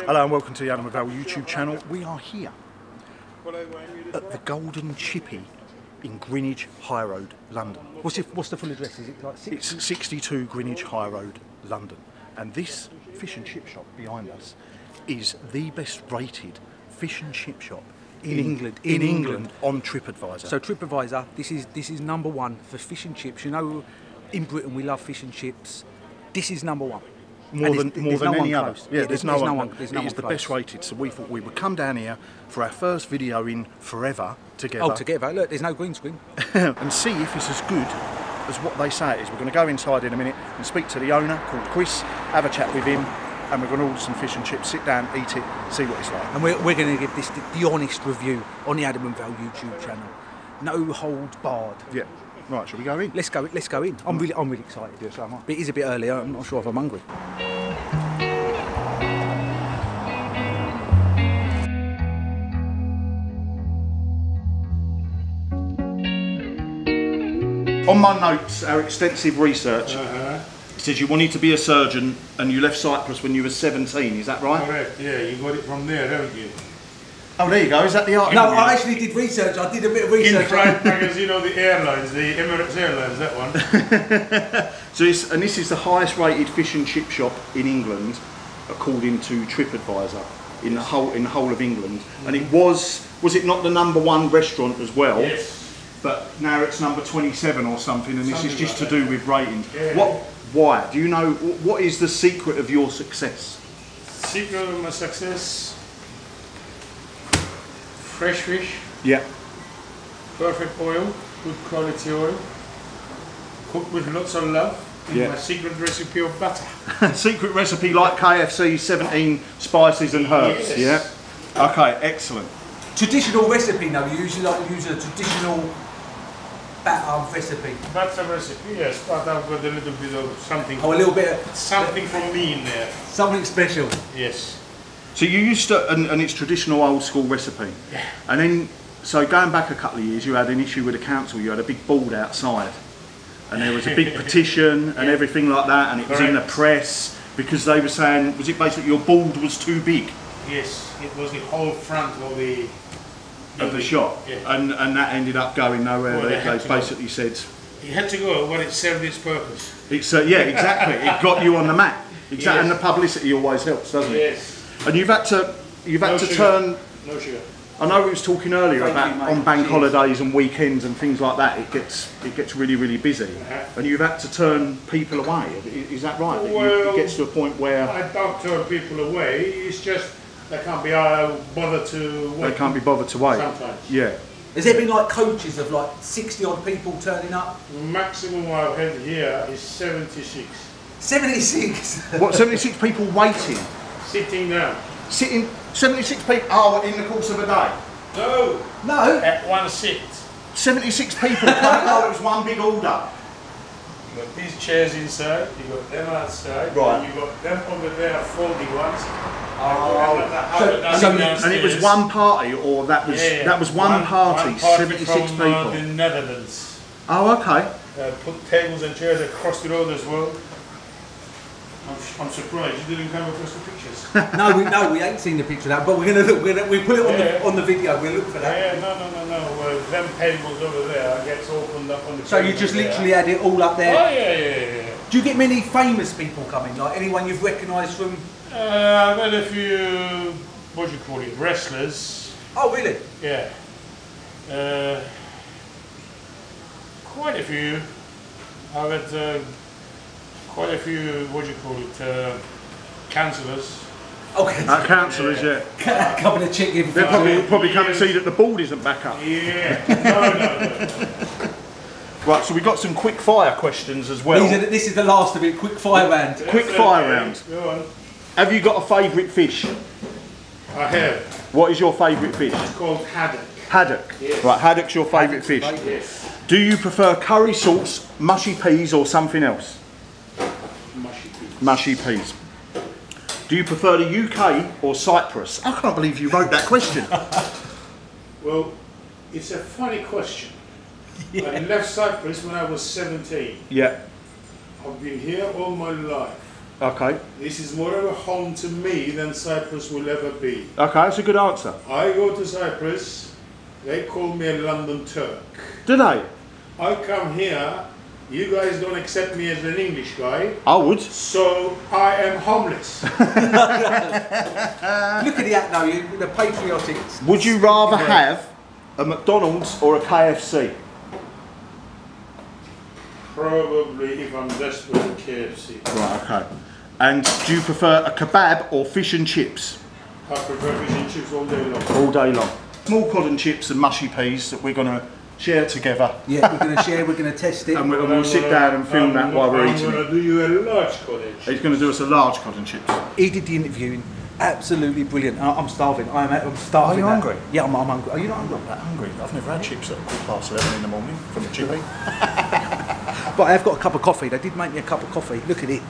Hello and welcome to the Adam Vale YouTube channel. We are here at the Golden Chippy in Greenwich High Road, London. What's the full address? Is it like It's 62 Greenwich High Road, London. And this fish and chip shop behind us is the best rated fish and chip shop in England on TripAdvisor. So TripAdvisor, this is number one for fish and chips. You know, in Britain we love fish and chips. This is number one. More than any other. Yeah, there's no one. It is the best rated. So we thought we would come down here for our first video in forever together. Oh, together. Look, there's no green screen. And see if it's as good as what they say it is. We're going to go inside in a minute and speak to the owner called Chris, have a chat with him, and we're going to order some fish and chips, sit down, eat it, see what it's like. And we're going to give this the honest review on the Adam Vale YouTube channel. No holds barred. Yeah. Right, shall we go in? Let's go in. I'm really excited. Yes, am I. But it is a bit earlier. I'm not sure if I'm hungry. On my notes, our extensive research says you wanted to be a surgeon and you left Cyprus when you were 17. Is that right? Correct. Yeah, you got it from there, haven't you? Oh, there you go. Is that the art? No, I actually did research. I did a bit of research. In flight magazine, you know, the airlines, the Emirates Airlines, that one. So this is the highest rated fish and chip shop in England, according to TripAdvisor, in the whole of England. And it was it not the #1 restaurant as well? Yes. But now it's number 27 or something, and this is just like to do with rating. Yeah. Why? Do you know what is the secret of your success? Secret of my success: fresh fish. Yeah. Perfect oil, good quality oil, cooked with lots of love. And Yeah. my secret recipe of butter. Secret recipe like KFC, 17 spices and herbs. Yes. Yeah. Okay, excellent. Traditional recipe, no. You usually like to use a traditional batter recipe. Butter recipe, yes, but I've got a little bit of something. Oh, a little bit of something from me in there. something special. Yes. So you used to, and it's traditional old school recipe. Yeah. And then, so going back a couple of years, you had an issue with the council. You had a big board outside, and there was a big petition and everything like that, and it was in the press because they were saying, was it basically your board was too big? Yes, it was the whole front of the shop, yeah. and that ended up going nowhere. Well, they basically said it had to go, but it served its purpose. it's yeah, exactly. It got you on the map. Exactly, Yes. and the publicity always helps, doesn't it? Yes. And you've had to sugar. turn. No sugar. I know we was talking earlier Thank about you, mate. on bank Cheers. holidays and weekends and things like that. It gets really busy, and you've had to turn people away. Is that right? Well, it gets to a point where I don't turn people away. It's just they can't be bothered to wait. they can't be bothered to wait. Sometimes. Yeah. Has there been like coaches of like 60 odd people turning up? Maximum I've had here is 76. 76. What? 76 people waiting, Sitting down. sitting. 76 people. Oh, in the course of a day. No. No. At one sit. 76 people. Oh, it was one big order. You got these chairs inside, you got them outside, Right. and you got them over there, folding ones. And it was one party, or that was one party, 76 from, people. The Netherlands. Oh, okay. Put tables and chairs across the road as well. I'm surprised you didn't come across the pictures. No, we ain't seen the picture of that, but we're gonna look. We put it on the video. We'll look for that. Yeah, no. Them tables over there gets opened up on the. So you just literally had it all up there. Oh yeah. Do you get many famous people coming? Like anyone you've recognised from? I've had a few, what do you call it, wrestlers. Oh really? Yeah. Quite a few. I've had quite a few, what do you call it, councillors. Okay. Councillors, yeah. Coming to check in. They're probably come and see that the board isn't back up. Yeah. No. Right, so we've got some quick fire questions as well. This is the last of it. Quick fire round. Quick fire round. Go on. Have you got a favourite fish? I have. What is your favourite fish? It's called haddock. Haddock. Yes. Right, haddock's your favourite fish. Yes. Do you prefer curry sauce, mushy peas, or something else? Mushy peas. Mushy peas. Do you prefer the UK or Cyprus? I can't believe you wrote that question. Well, it's a funny question. Yeah. I left Cyprus when I was 17. Yeah. I've been here all my life. Okay. This is more of a home to me than Cyprus will ever be. Okay, that's a good answer. I go to Cyprus, they call me a London Turk. Do they? I come here, you guys don't accept me as an English guy. I would. So I am homeless. Look at the act though, the patriotic. Would you rather have a McDonald's or a KFC? Probably, if I'm desperate, KFC. Right, okay. And do you prefer a kebab or fish and chips? I prefer fish and chips all day long. All day long. Small cod and chips and mushy peas that we're going to share together. Yeah, we're going to share, we're going to test it. And we'll sit down and film that while we're eating I'm going it. to do you a large cottage. He's going to do us a large cod and chips. He did the interviewing, absolutely brilliant. I'm starving, I'm starving. Are you hungry? Yeah, I'm hungry. Are you not hungry? I'm not that hungry. I've never had chips at 11:15 in the morning from the Chippy. But I have got a cup of coffee, they did make me a cup of coffee, look at it.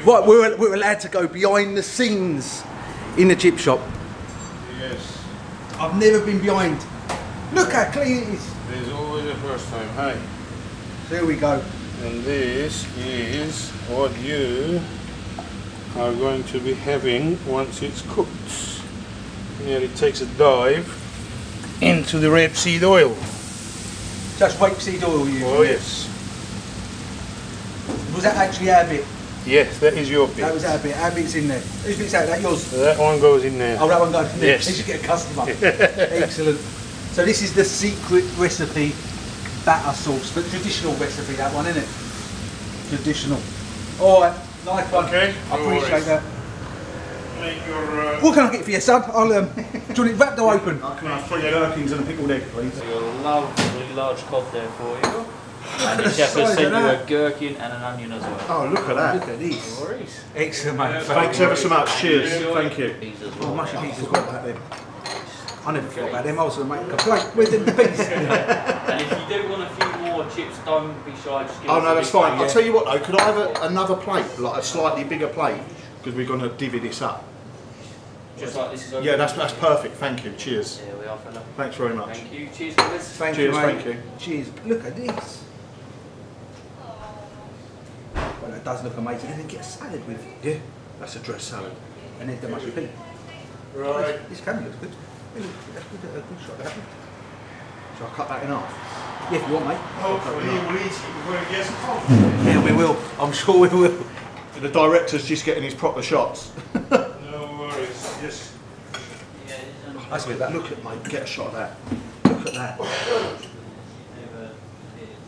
Right, we're allowed to go behind the scenes in the chip shop. Yes. I've never been behind. Look how clean it is. There's always a first time. Hi. There we go. And this is what you are going to be having once it's cooked. Here it takes a dive into the rapeseed oil. Just rapeseed oil you. Oh yes. Was that actually our bit? Yes, that is your bit. That was our bit. Our bit's in there. Whose bit's out? That yours? That one goes in there. Oh, that one goes in there. Yes. They should get a customer. Excellent. So this is the secret recipe batter sauce, but traditional recipe that one, isn't it? Traditional. All right, nice one. Okay, I no appreciate worries. that. Make your. What can I get for you, son? I'll do you want it wrapped or open? Can I have 3 gherkins and a pickled egg, please? Your lovely large cod there for you. And the the chef has size sent of you a that. gherkin and an onion as well. Oh, look at that. Look at this. No worries. Excellent, mate. Thanks ever so much. Cheers. Enjoy. Thank you. These as Oh, well. mushy peas as well about them. I never thought about them. I was going to make a complaint. Where's the peas? And if you do want a few more chips, don't be shy. Just give Oh us no, a that's big fine. plate. I'll tell you what though, could I have another plate, like a slightly bigger plate? Because we're going to divvy this up. Just like this is over. Yeah, that's perfect. Thank you. Cheers. There we are, fella. Thanks very much. Thank you. Cheers, guys. Thank Cheers, you, mate. thank you. Cheers. Look at this. Well, that does look amazing. And then get a salad with it. Yeah, that's a dressed salad. And then the mushy pea. Right. This camera looks good. That's good, a good shot, that one. Shall I cut that in half? Yeah, if you want, mate. Hopefully we'll eat it before it gets cold. Yeah, we will. I'm sure we will. The director's just getting his proper shots. No worries. Just. That's a bit better. Look at mate, get a shot of that. Look at that.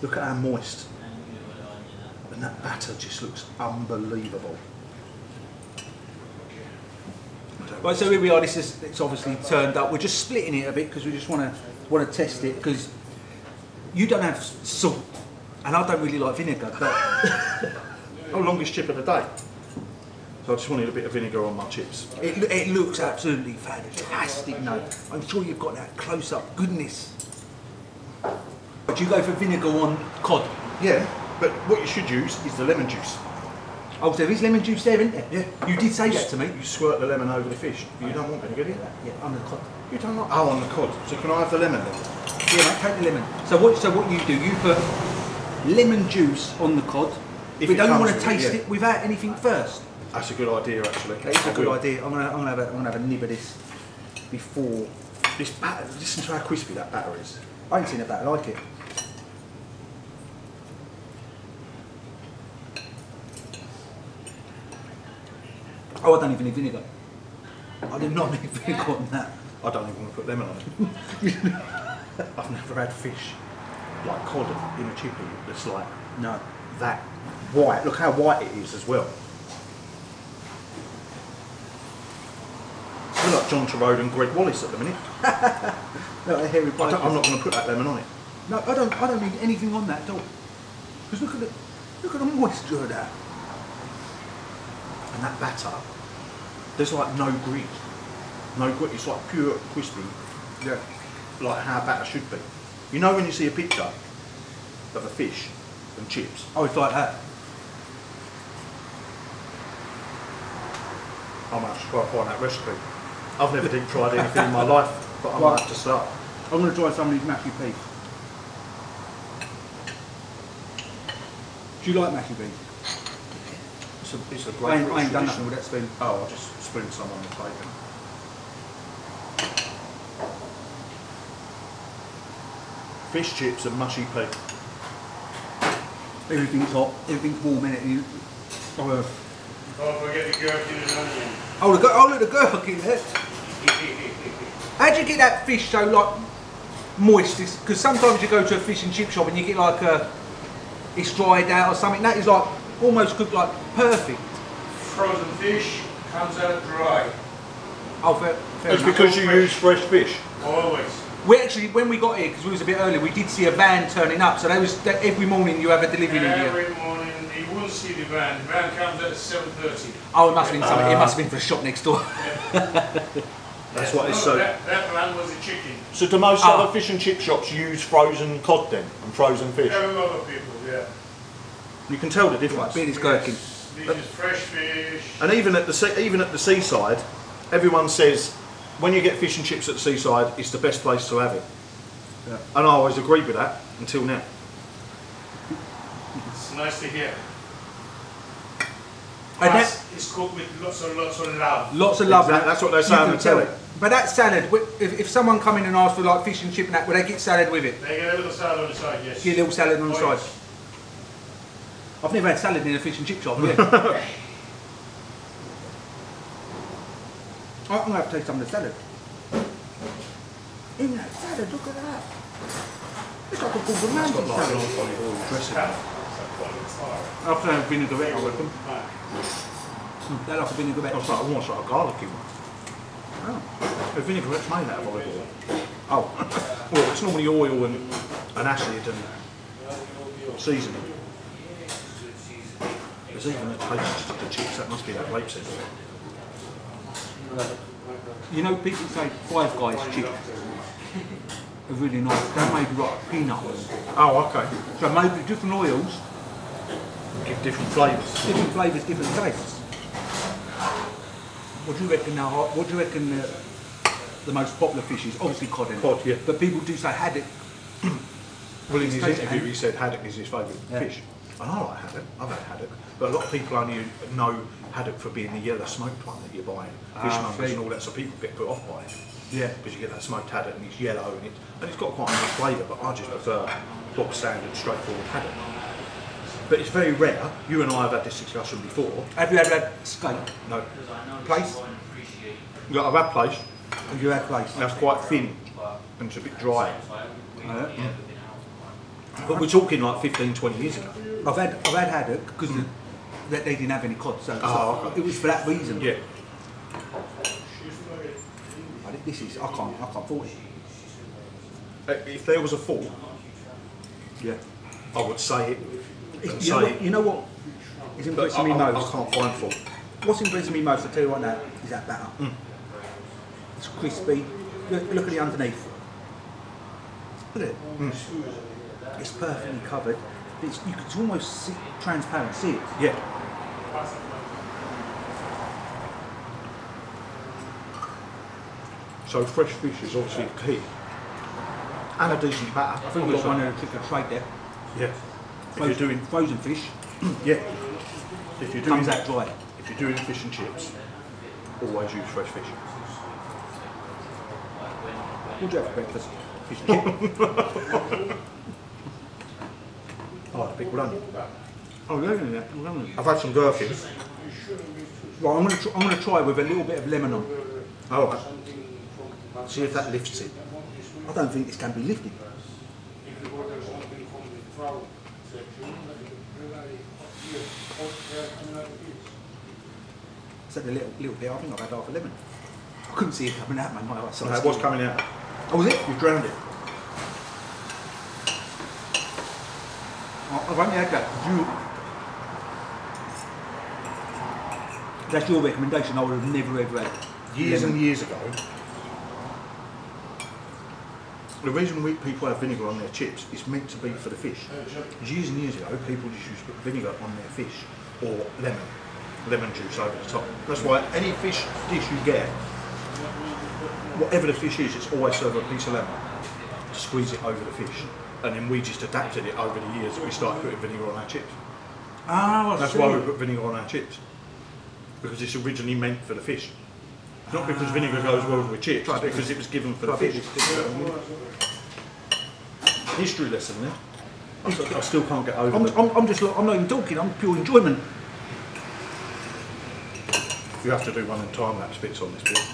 Look at how moist. And that batter just looks unbelievable. Right, so here we are. It's obviously turned up. We're just splitting it a bit because we just want to test it because you don't have salt and I don't really like vinegar. But Oh, longest chip of the day. So I just wanted a bit of vinegar on my chips. it looks absolutely fantastic. No, I'm sure you've got that close-up goodness. But you go for vinegar on cod. Yeah, but what you should use is the lemon juice. Oh, so there is lemon juice there, isn't there? Yeah. You did say that to me. You squirt the lemon over the fish. You don't want vinegar, do you? Yeah, on the cod. You don't like. Oh, on the cod. So can I have the lemon then? Yeah, mate, take the lemon. So what you do, you put lemon juice on the cod, If but it don't you comes want to with it, taste yeah. it without anything first? That's a good idea, actually. That is a I good will. idea. I'm gonna have a nib of this before. This batter. Listen to how crispy that batter is. I ain't seen a batter like it. Oh, I don't even need vinegar. I did not need vinegar on that. I don't even want to put lemon on it. I've never had fish like cod in a chippy that's like No. that white. Look how white it is as well. I feel like John Travolta and Greg Wallace at the minute. No, I hear it. I'm not going to put that lemon on it. No, I don't need anything on that at all. Because look at the moisture of that. And that batter, there's like no grit. No grit, it's like pure crispy. Yeah. Like how batter should be. You know when you see a picture of a fish and chips? Oh, it's like that. I might have to try and find that recipe. I've never deep fried anything in my life, but I might have to start. I'm going to try some of these mashy peas. Do you like mashed beans? It's a I great ain't done tradition. nothing with that spoon. Oh, I'll just spoon some on the plate then. Fish chips and mushy pea. Everything's hot, everything's warm in it. Don't forget the gherkin and onion. Oh, look, the gherkin there. How do you get that fish so like moist? Because sometimes you go to a fish and chip shop and you get like it's dried out or something. That is like almost cooked like perfect. Frozen fish comes out dry. Oh, fair It's enough. because you use fresh fish. Always. We actually, when we got here, because we was a bit early, we did see a van turning up. So every morning you have a delivery in here. Every morning you won't see the van. The van comes at 7:30. Oh, it must have been something. It must have been for the shop next door. That's what it's so. That van was a chicken. So do most other fish and chip shops use frozen cod then and frozen fish? A lot of people, yeah. You can tell the difference. Being it's gherkin. This is fresh fish. And even at the seaside, everyone says when you get fish and chips at the seaside, it's the best place to have it. Yeah. And I always agreed with that until now. It's nice to hear. And Plus, it's cooked with lots of love. Lots of love. That's what they say You on can the tell telly. it. But that salad, if someone come in and ask for like fish and chip and that, would they get salad with it? They get a little salad on the side, yes. Get a little salad on the side. Yes. I've never had salad in a fish and chip shop. Yeah. I'm gonna have to taste some of the salad. In that salad, look at that. It's like a good romantic salad. olive oil dressing. I'll have a vinaigrette, I reckon. They're like a vinaigrette. It's like almost like a garlicky one. Oh. The vinaigrette's made out of olive oil. Oh, well, it's normally oil and acid and seasoning. There's even a taste to the chips. That must be that rapeseed. You know, people say Five Guys chips are really nice. They're made like peanuts. Oh, okay. So made with different oils, Give different flavours. different flavours, different tastes. What do you reckon now? What do you reckon the most popular fish is? Obviously cod, isn't it? Cod, yeah. But people do say haddock. Well, in his Tastes interview, good. he said haddock is his favourite fish. And I like haddock. I've had haddock. But a lot of people only know haddock for being the yellow smoked one that you're buying. Fishmongers and all that, so people get put off by it. Yeah. Because you get that smoked haddock and it's yellow and it's got quite a nice flavour, but I just prefer bog standard, straightforward haddock. But it's very rare. You and I have had this discussion before. Have you ever had skate? No. Place? Yeah, I've had place. Have you had place? That's quite thin and it's a bit dry. Yeah. But we're talking like 15, 20 years ago. I've had haddock because they didn't have any cod, so okay. it was for that reason. Yeah. This is I can't fault it. If there was a fault, Yeah. I would say it. And You know, say you know what is but impressing me I most? can't find fault. What's impressing me most, I tell you right now, is that batter. It's crispy. Look at the underneath. Look at it. It's perfectly covered. You can almost see, transparent, see it. Yeah. So fresh fish is obviously key. And a decent batter. I think we've got one of the trick or trade there. Yeah. If you're doing Frozen fish, yeah. If you're doing comes out dry. If you're doing fish and chips, always use fresh fish. What do you have for breakfast? Fish and chips. I like a big onion. Oh, lovely. I've had some gherkin. Right, I'm gonna try with a little bit of lemon on. Oh, see if that lifts it. I don't think this can be lifted. Is that a little bit? I think I've had half a lemon. I couldn't see it coming out, man. My eyes. No, what's coming out? Oh, was it? You've drowned it. I've only had that. That's your recommendation. I would have never ever had. Years lemon. and years ago, the reason people have vinegar on their chips is meant to be for the fish. Years and years ago, people just used to put vinegar on their fish or lemon juice over the top. That's why any fish dish you get, whatever the fish is, it's always served with a piece of lemon to squeeze it over the fish. And then we just adapted it over the years that we started putting vinegar on our chips. Ah, That's why we put vinegar on our chips. Because it's originally meant for the fish. Not because vinegar goes well with chips, it's because it was given for the fish. History lesson there. I still can't get over I'm just like, I'm not even talking, I'm pure enjoyment. You have to do one in time-lapse bits on this bit.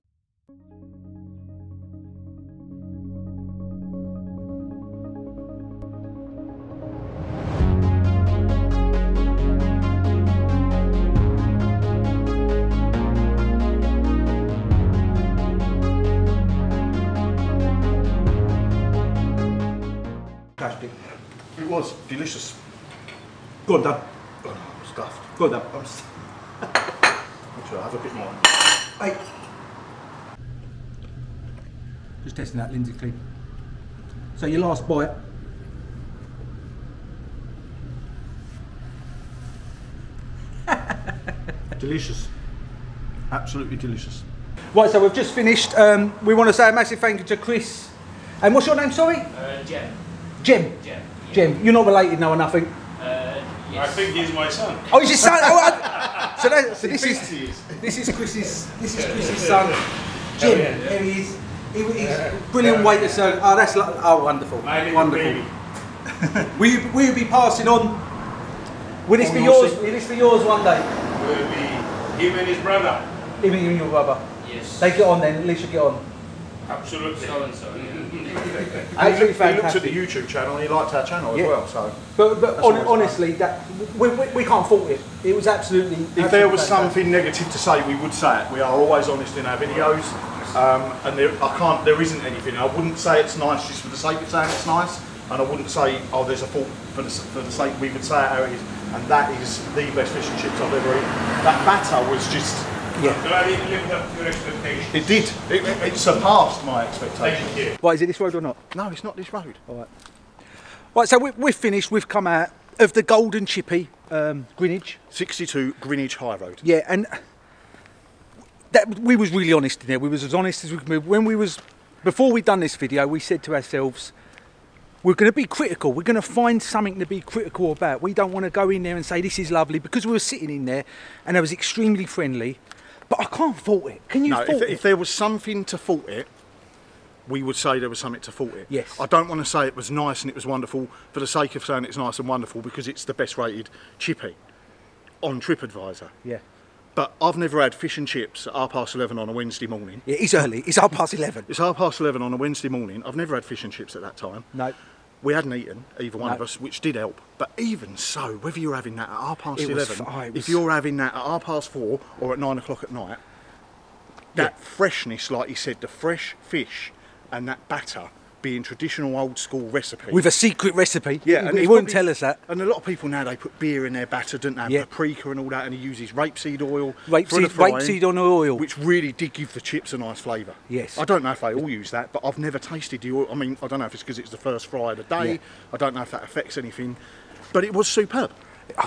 It was delicious. Go on, Dad. Oh, I'm stuffed. Go on, Dad. Actually, I'll have a bit more. Hey. Just testing that Lindsay clean. So your last bite. Delicious. Absolutely delicious. Right, so we've just finished. We want to say a massive thank you to Chris. And what's your name, sorry? Jem. Jem. Jem. Jem. You're not related, no, or nothing? I think he's my son. Oh, he's your son. So this is Chris's son, Jim. There he is. He's brilliant waiter, so that's wonderful, wonderful. Will you be passing on? Will this be yours? Will this be yours one day? Will be him and his brother. Him and your brother. Yes. They get on then. At least you get on. Absolutely. So and so. Absolutely He looked fantastic. at the YouTube channel and he liked our channel Yeah. as well. So, But honestly, that we can't fault it. It was absolutely. if there was something negative to say, we would say it. We are always honest in our videos, and there isn't anything. I wouldn't say it's nice just for the sake of saying it's nice, and I wouldn't say, oh, there's a fault for the sake. We would say it how it is, and that is the best fish and chips I've ever eaten. That batter was just. Yeah. Glad it lived up to your expectations. It did. It surpassed my expectations. Thank you. Right, is it this road or not? No, it's not this road. All right. Right, so we've finished. We've come out of the Golden Chippy, Greenwich. 62 Greenwich High Road. Yeah, and that we was really honest in there. We was as honest as we could be. Before we'd done this video, we said to ourselves, we're going to be critical. We're going to find something to be critical about. We don't want to go in there and say this is lovely, because we were sitting in there and it was extremely friendly. But I can't fault it. Can you fault it? If there was something to fault it, we would say there was something to fault it. Yes. I don't want to say it was nice and it was wonderful for the sake of saying it's nice and wonderful, because it's the best rated chippy on TripAdvisor. Yeah. But I've never had fish and chips at 11:30 on a Wednesday morning. Yeah, it's early. It's 11:30. It's 11:30 on a Wednesday morning. I've never had fish and chips at that time. No. We hadn't eaten, either one No. of us, which did help. But even so, whether you're having that at 11:30, it was- if you're having that at 4:30 or at 9 o'clock at night, that freshness, like you said, the fresh fish and that batter being traditional old school recipe. With a secret recipe. Yeah, and he it's wouldn't probably- tell us that. And a lot of people now, they put beer in their batter, don't they? Yeah. Paprika and all that, and he uses rapeseed oil for the frying, Rapeseed on oil. which really did give the chips a nice flavour. Yes. I don't know if they all use that, but I've never tasted the oil. I mean, I don't know if it's because it's the first fry of the day. Yeah. I don't know if that affects anything, but it was superb.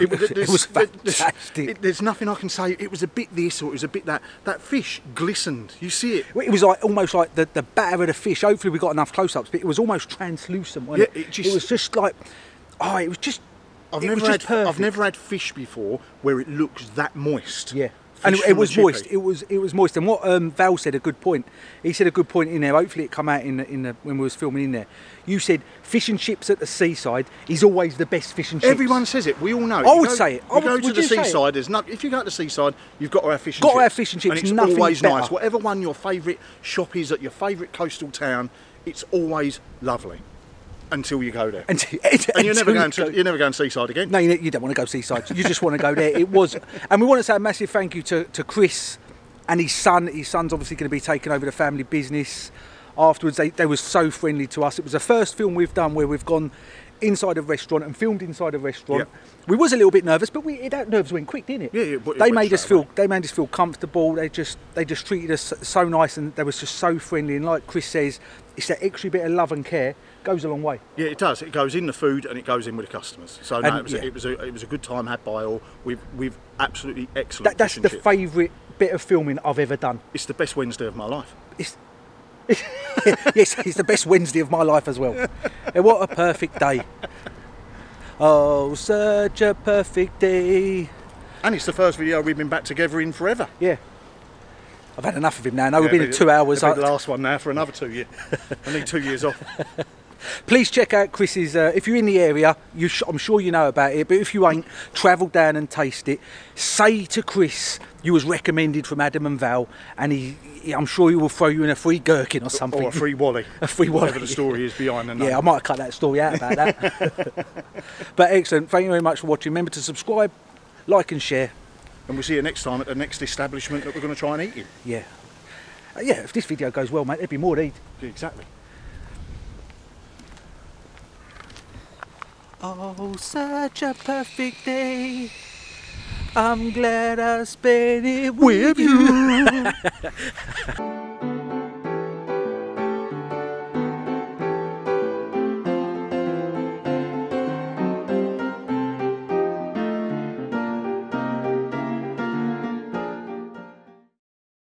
It was fantastic. There's nothing I can say. It was a bit this or it was a bit that. That fish glistened. You see it. It was like almost like the batter of the fish. Hopefully we got enough close-ups, but it was almost translucent. Wasn't Yeah, it was just like, it was just. I've perfect. never had fish before where it looks that moist. Yeah. Fish And from it was the moist. chippy. It was moist. And what Val said, a good point. He said a good point in there. Hopefully it come out in the when we was filming in there. You said fish and chips at the seaside is always the best fish and chips. Everyone says it. We all know. I would say it. You go Would to the you say it? seaside. There's no. If you go to the seaside, you've got to have fish and Got chips. to have fish and chips, And it's nothing always better. nice. Whatever one your favourite shop is at your favourite coastal town, it's always lovely until you go there. And you're never going seaside again. No, you don't want to go seaside. You just want to go there. It was, and we want to say a massive thank you to Chris and his son. His son's obviously going to be taking over the family business afterwards. They were so friendly to us. It was the first film we've done where we've gone inside a restaurant and filmed inside a restaurant. Yeah. We was a little bit nervous, but that nerves went quick, didn't it? Yeah, it they went made us straight feel comfortable. They just treated us so nice, and they was just so friendly. And like Chris says, it's that extra bit of love and care goes a long way. Yeah, it does. It goes in the food and it goes in with the customers. So no, And, it was a good time had by all. We've absolutely excellent. That's fish and the chips. favourite bit of filming I've ever done. It's the best Wednesday of my life. Yes, it's the best Wednesday of my life as well. What a perfect day. Oh, such a perfect day. And it's the first video we've been back together in forever. Yeah. I've had enough of him now. We've been in 2 hours. The last one now for another 2 years. I need 2 years off. Please check out Chris's, if you're in the area, I'm sure you know about it, but if you ain't, travel down and taste it. Say to Chris you was recommended from Adam and Val, and I'm sure he will throw you in a free gherkin or something. Or a free wally. A free wally. Whatever the story is behind the name. Yeah, I might have cut that story out about that. But excellent, thank you very much for watching. Remember to subscribe, like and share. And we'll see you next time at the next establishment that we're going to try and eat in. Yeah. Yeah, if this video goes well, mate, there'd be more to eat. Exactly. Oh, such a perfect day. I'm glad I spent it with you.